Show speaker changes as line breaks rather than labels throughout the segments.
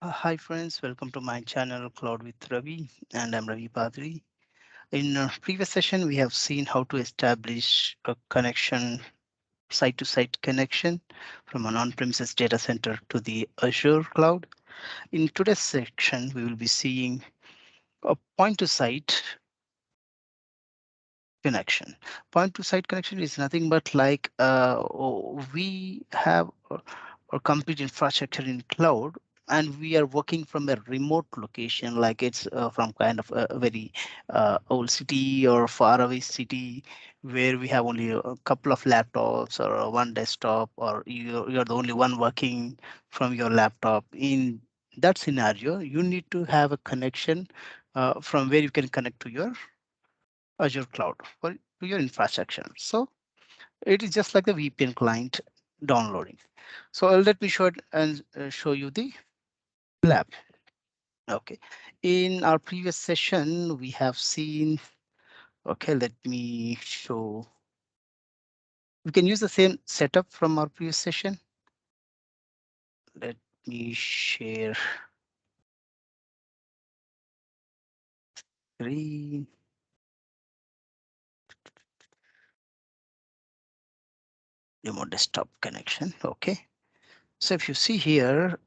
Hi friends, welcome to my channel Cloud with Ravi, and I'm Ravi Padri. In our previous session, we have seen how to establish a connection, site-to-site connection from an on-premises data center to the Azure cloud. In today's section, we will be seeing a point-to-site connection. Point-to-site connection is nothing but like we have or complete infrastructure in cloud, and we are working from a remote location, like it's from kind of a very old city or far away city where we have only a couple of laptops or one desktop, or you're the only one working from your laptop. In that scenario, you need to have a connection from where you can connect to your Azure cloud for to your infrastructure. So it is just like the VPN client downloading. So let me show it and show you the lab. Okay. In our previous session, we have seen, okay, let me show. We can use the same setup from our previous session. Let me share screen, remote desktop connection. Okay. So if you see here,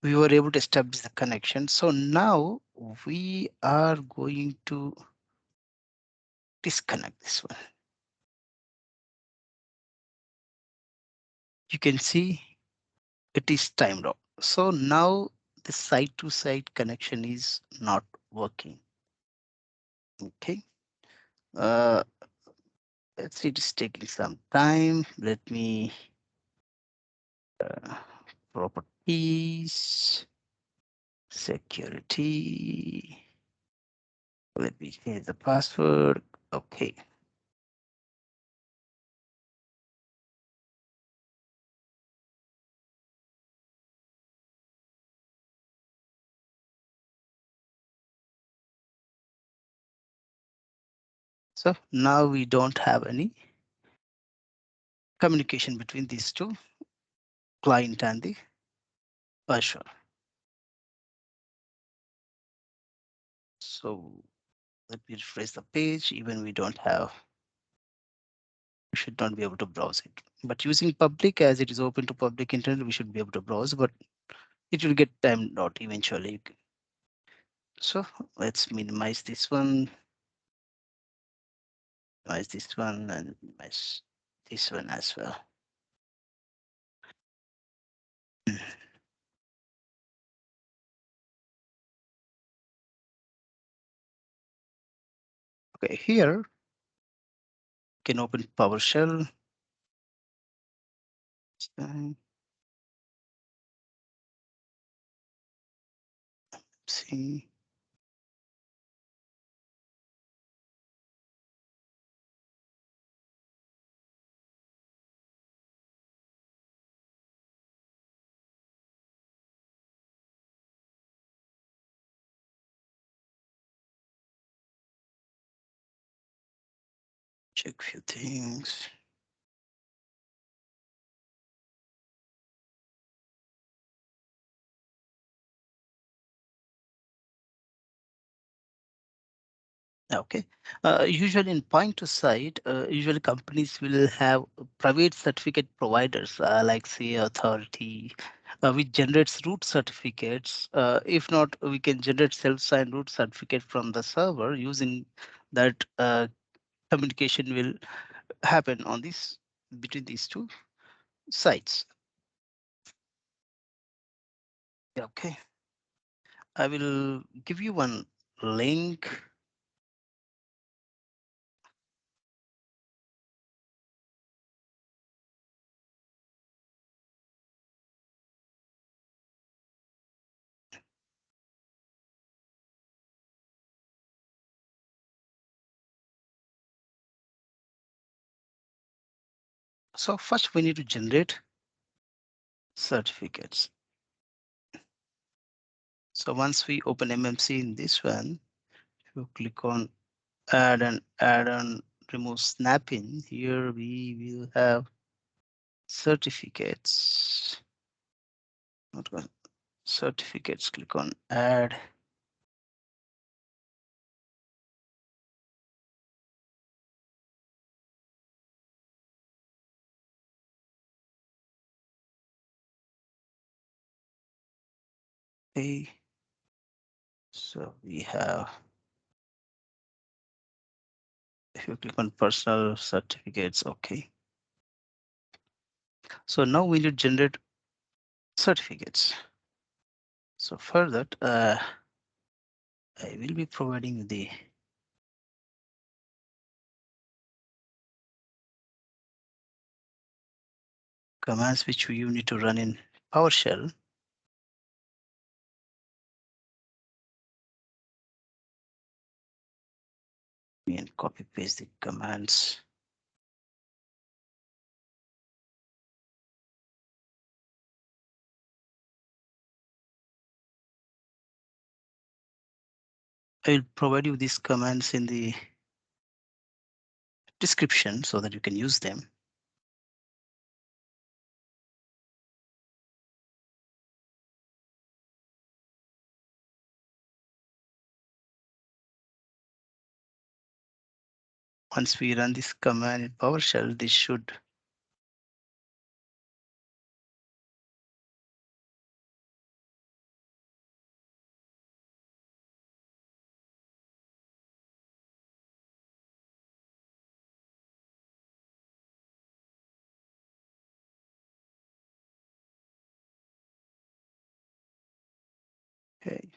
we were able to establish the connection. So now we are going to disconnect this one. You can see it is timed out. So now the site to site connection is not working. Okay. Uh, let's see, it is taking some time. Let me uh, properties, security. Let me change the password. Okay. So now we don't have any communication between these two, client and the Azure. So let me refresh the page. Even we don't have, we should not be able to browse it. But using public, as it is open to public internet, we should be able to browse, but it will get timed out eventually. So let's minimize this one, and minimize this one as well. Okay, here you can open PowerShell. See, check few things. Okay. Usually in point to site, usually companies will have private certificate providers, like say authority, which generates root certificates. If not, we can generate self-signed root certificate from the server. Using that, communication will happen on this between these two sites. Yeah, okay. I will give you one link. So first we need to generate certificates. So once we open MMC in this one, you click on add on remove snapping. Here we will have certificates. Okay. Certificates, click on add. Okay, so we have, if you click on personal certificates, okay. So now we need to generate certificates. So for that, I will be providing the commands which you need to run in PowerShell. And copy paste the commands. I will provide you these commands in the description so that you can use them. Once we run this command in PowerShell, this should okay.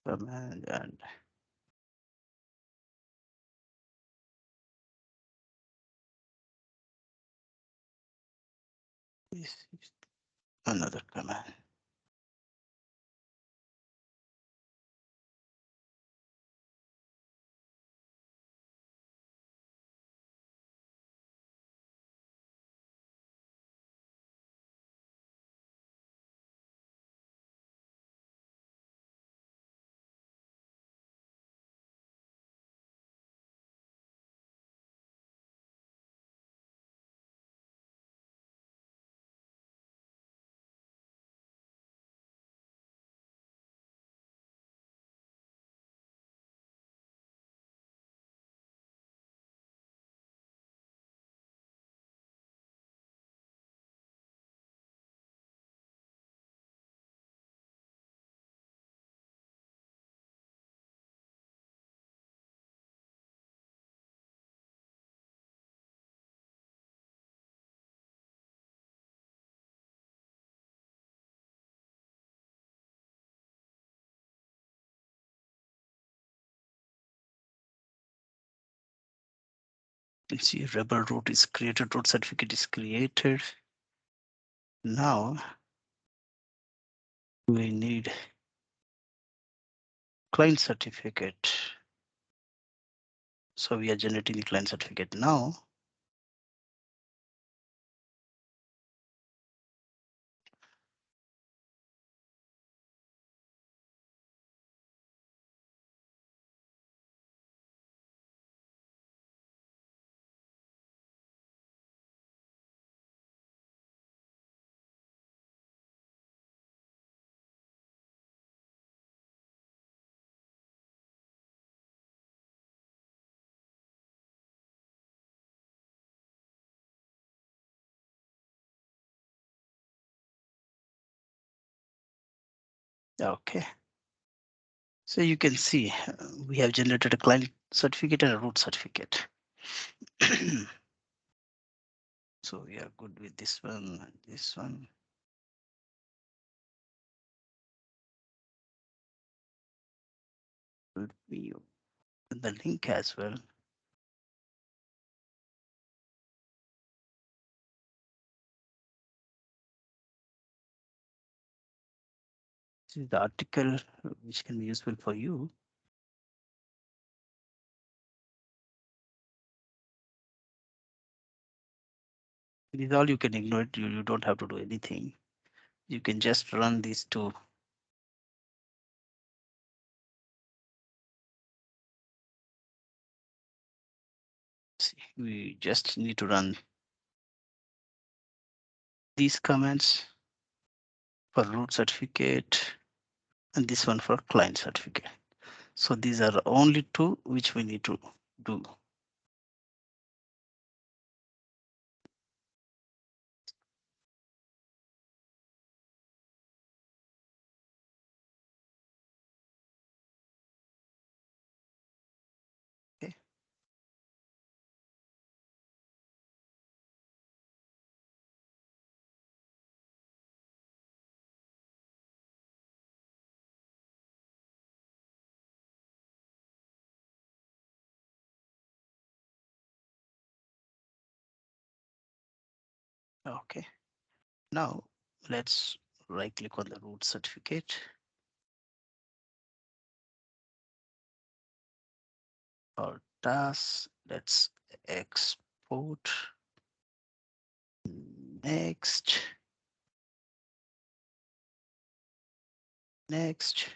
Command and this is another command. You can see rebel root is created, root certificate is created. Now we need client certificate. So we are generating the client certificate now. Okay. So you can see we have generated a client certificate and a root certificate. So we are good with this one and this one. Let me open the link as well. This is the article which can be useful for you. It is all, you can ignore it. You don't have to do anything. You can just run these two. See, we just need to run these comments for root certificate and this one for client certificate. So these are the only two which we need to do. Okay. Okay. Now let's right click on the root certificate. Or task. Let's export. Next. Next.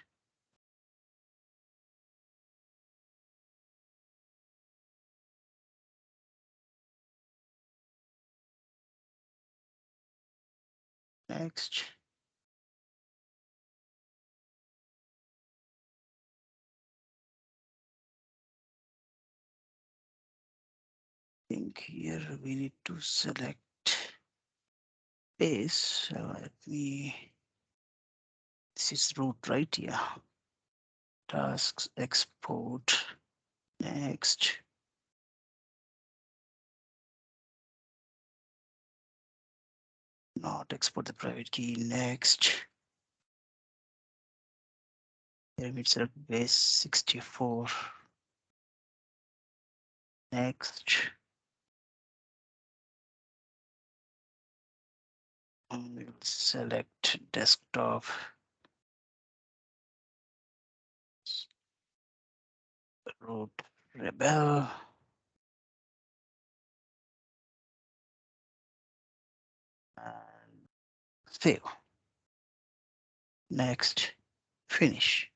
Next. I think here we need to select base. Let me. This is root, right? Yeah. Tasks export. Next. Not export the private key. Next. Here we select base 64. Next. And we'll select desktop. Root rebel. And save. Next. Finish.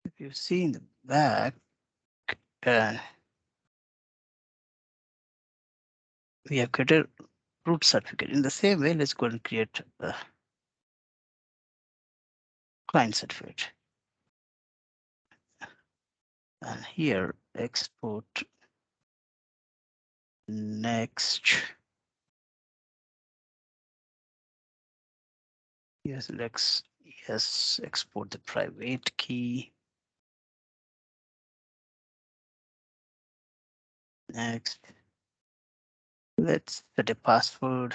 If you see in the back, uh, we have created root certificate. In the same way, let's go and create a client certificate. And here, export. Next. Yes, export the private key. Next. Let's set a password.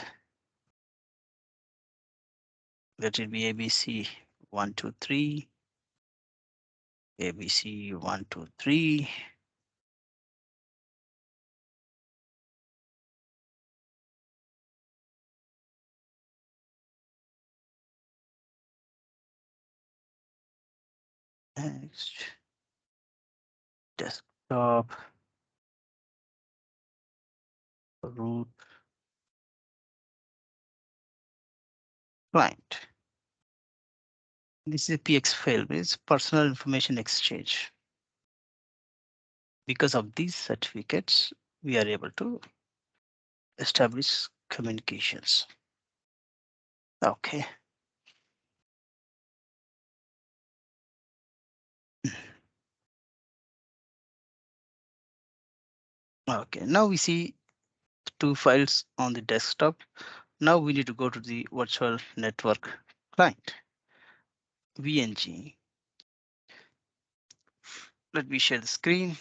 Let it be ABC123. ABC123. Next. Desktop. Root client. This is a PX file, it's personal information exchange. Because of these certificates, we are able to establish communications. Okay. Okay, now we see two files on the desktop. Now we need to go to the virtual network client, VNG. Let me share the screen.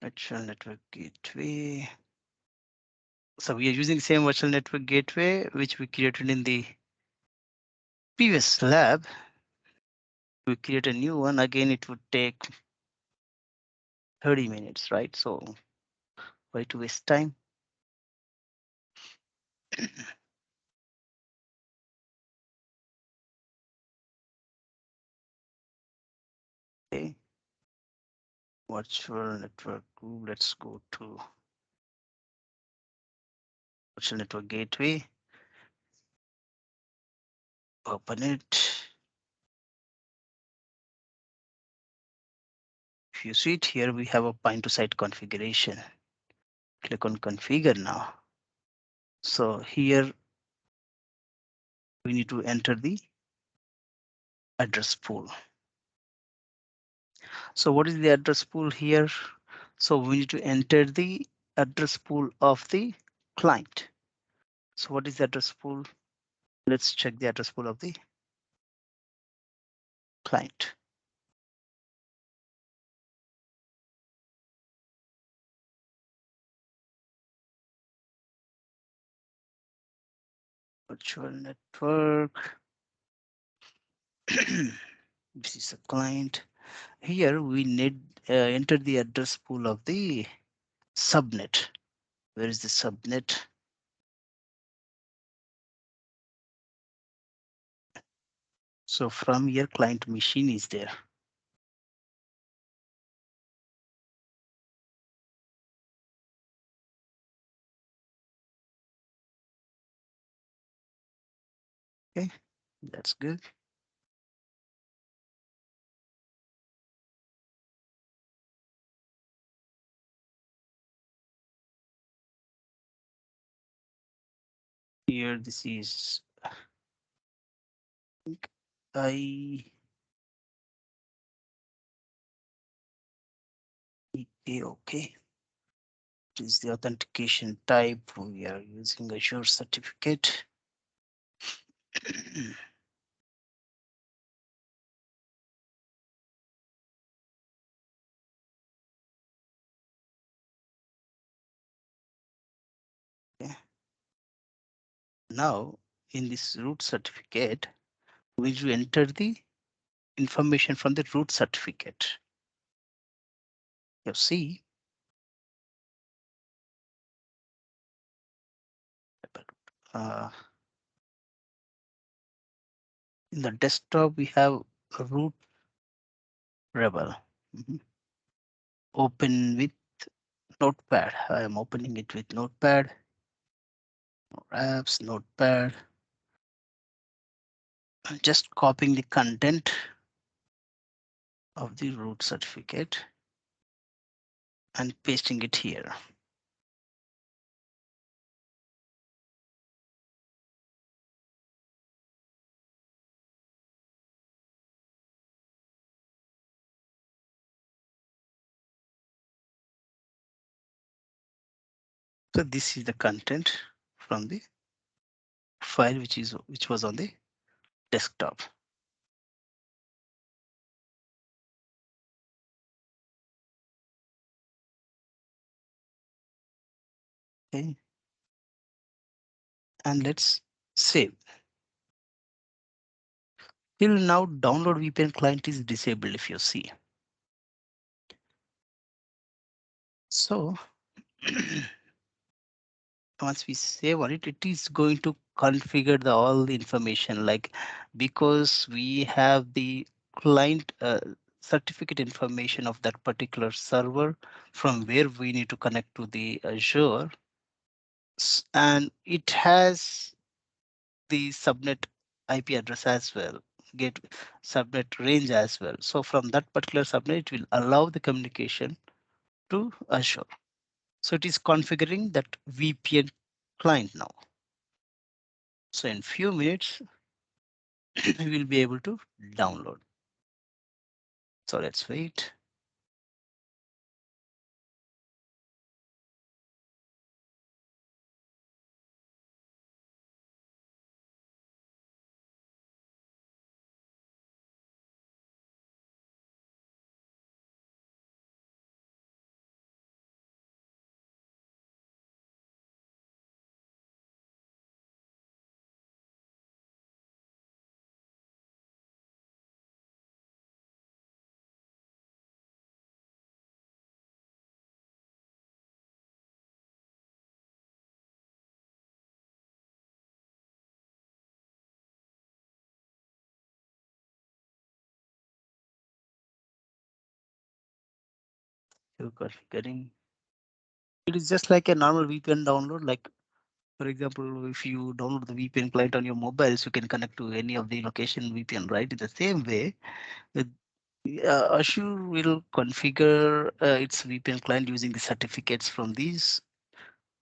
Virtual network gateway. So we are using the same virtual network gateway, which we created in the previous lab. We create a new one. Again, it would take 30 minutes, right? So why to waste time? Okay. Virtual network group. Let's go to virtual network gateway. Open it. If you see it here, we have a point to site configuration. Click on configure now. So here we need to enter the address pool. So what is the address pool here? So we need to enter the address pool of the client. So what is the address pool? Let's check the address pool of the client. Virtual network. This is a client. Here we need enter the address pool of the subnet. Where is the subnet? So from here, client machine is there. Okay, that's good. Here, this is I okay. This is the authentication type. We are using Azure certificate. Okay. Now, in this root certificate, we will enter the information from the root certificate. You see, uh, in the desktop, we have a root rebel. Mhm. Open with Notepad. I am opening it with Notepad. Apps, Notepad. I'm just copying the content of the root certificate and pasting it here. So this is the content from the file which was on the desktop. Okay, and let's save. Till now, download VPN client is disabled if you see. So once we save on it, it is going to configure all the information like because we have the client certificate information of that particular server from where we need to connect to the Azure and it has the subnet IP address as well, get subnet range as well. So from that particular subnet, it will allow the communication to Azure. So it is configuring that VPN client now. So in few minutes, we will be able to download. So let's wait. So configuring. It is just like a normal VPN download. Like for example, if you download the VPN client on your mobiles, you can connect to any of the location VPN, right? In the same way, Azure will configure its VPN client using the certificates from these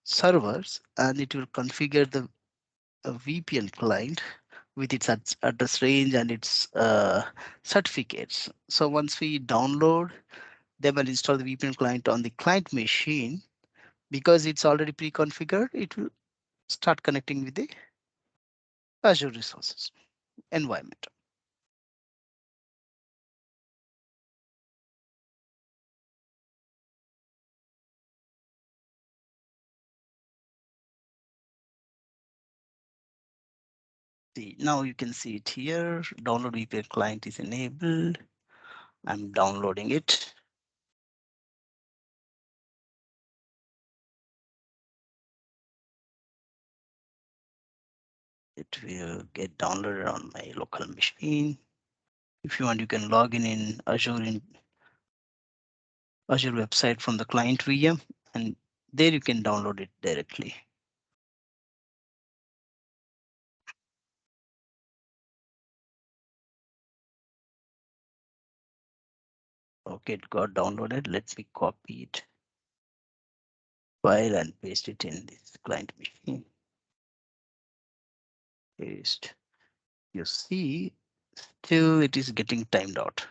servers, and it will configure the VPN client with its address range and its certificates. So once we download them and install the VPN client on the client machine, because it's already pre-configured, it will start connecting with the Azure resources environment. See, now you can see it here. Download VPN client is enabled. I'm downloading it. It will get downloaded on my local machine. If you want, you can log in Azure website from the client VM, and there you can download it directly. Okay, it got downloaded. Let me copy it file and paste it in this client machine. Paste. You see, still it is getting timed out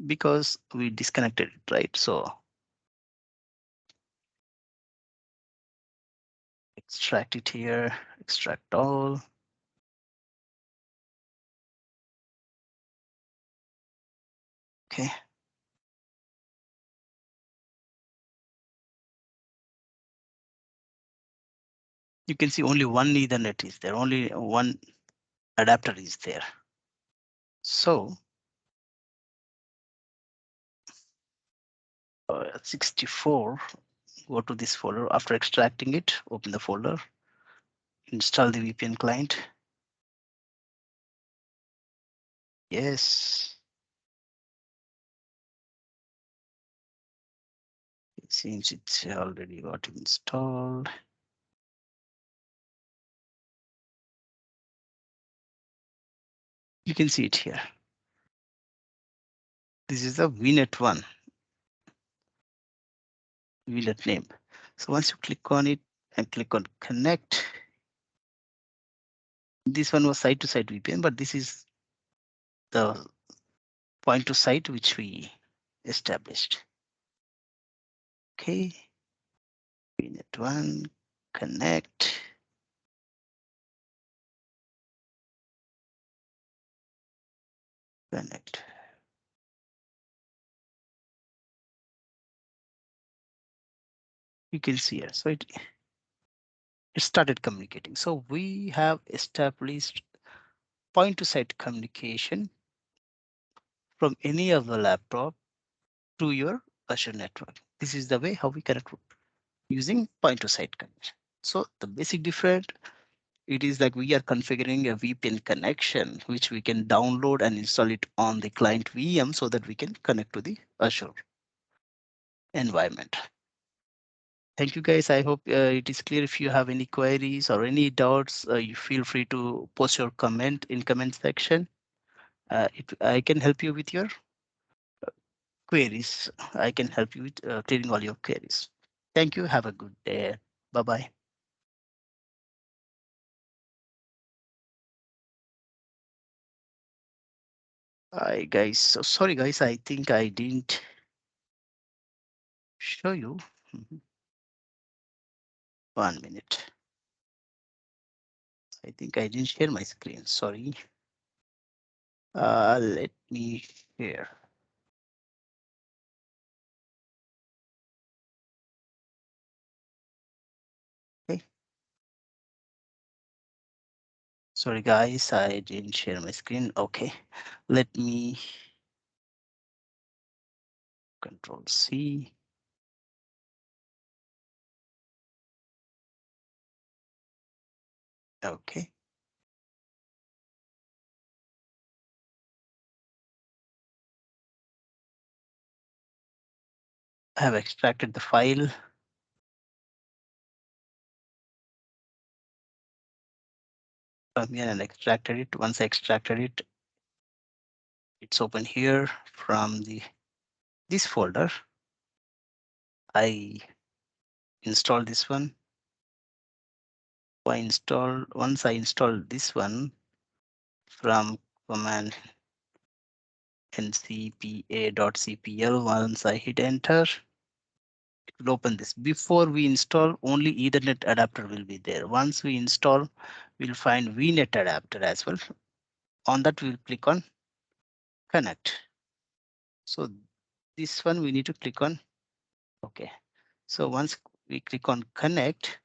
because we disconnected it, right? So extract it here, extract all. Okay. You can see only one Ethernet is there, only one adapter is there. So 64, go to this folder. After extracting it, open the folder, install the VPN client. Yes, it seems it's already got installed. You can see it here. This is the VNet1, VNet name. So once you click on it and click on connect, this one was site to site VPN, but this is the point to site which we established. Okay, VNet1, connect, connect. You can see here. So it started communicating. So we have established point to site communication from any of the laptop to your Azure network. This is the way how we connect using point to site connection. So the basic difference, it is like we are configuring a VPN connection, which we can download and install it on the client VM so that we can connect to the Azure environment. Thank you guys. I hope it is clear. If you have any queries or any doubts, you feel free to post your comment in comment section. I can help you with your queries. I can help you with clearing all your queries. Thank you. Have a good day. Bye bye. Hi guys. So sorry guys. I think I didn't show you. Mhm. 1 minute. I think I didn't share my screen. Sorry. Let me share. Okay. Sorry guys. I didn't share my screen. Okay. Let me Control C. Okay. I have extracted the file. I. come here and extracted it. Once I extracted it, it's open here from the this folder. I install this one. Once I install this one from command ncpa.cpl, once I hit enter, it will open this. Before we install, only Ethernet adapter will be there. Once we install, we'll find VNet adapter as well. On that, we'll click on connect. So this one we need to click on OK. So once we click on connect,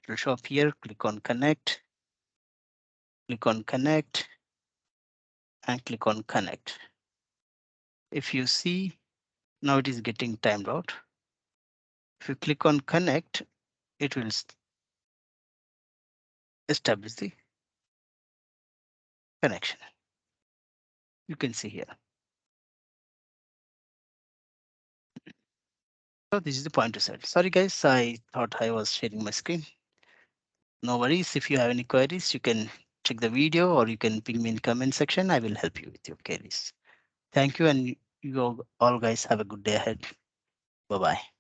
it will show up here. Click on connect, and click on connect. If you see, now it is getting timed out. If you click on connect, it will establish the connection. You can see here. So this is the point to set. Sorry guys, I thought I was sharing my screen. No worries. If you have any queries, you can check the video or you can ping me in comment section. I will help you with your queries. Thank you, and you all guys have a good day ahead. Bye bye.